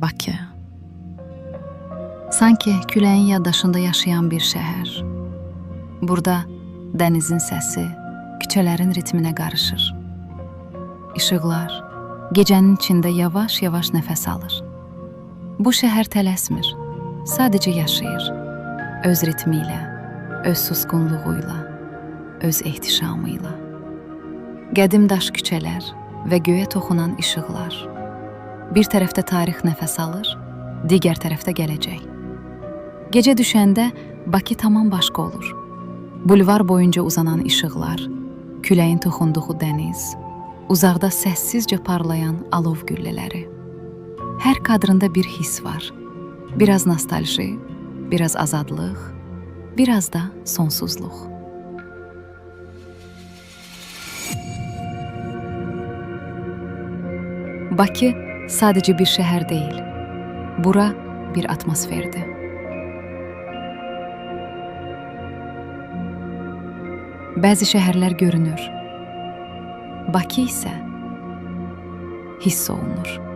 Bakı. Sanki küləyin yaddaşında yaşayan bir şəhər. Burada dənizin səsi küçələrin ritminə qarışır. İşıqlar gecənin içində yavaş-yavaş nəfəs alır. Bu şəhər tələsmir, sadəcə yaşayır. Öz ritmi ilə, öz susqunluğuyla, öz ehtişamıyla. Qədim daş küçələr və göyə toxunan işıqlar. Bir tərəfdə tarix nəfəs alır, digər tərəfdə gələcək. Gecə düşəndə Bakı tamam başqa olur. Bulvar boyunca uzanan işıqlar, küləyin toxunduğu dəniz, uzaqda səssizcə parlayan alov güllələri. Hər kadrında bir his var. Biraz nostalji, biraz azadlıq, biraz da sonsuzluq. Bakı sadəcə bir şəhər deyil. Bura bir atmosferdir. Bəzi şəhərlər görünür. Bakı isə hiss olunur.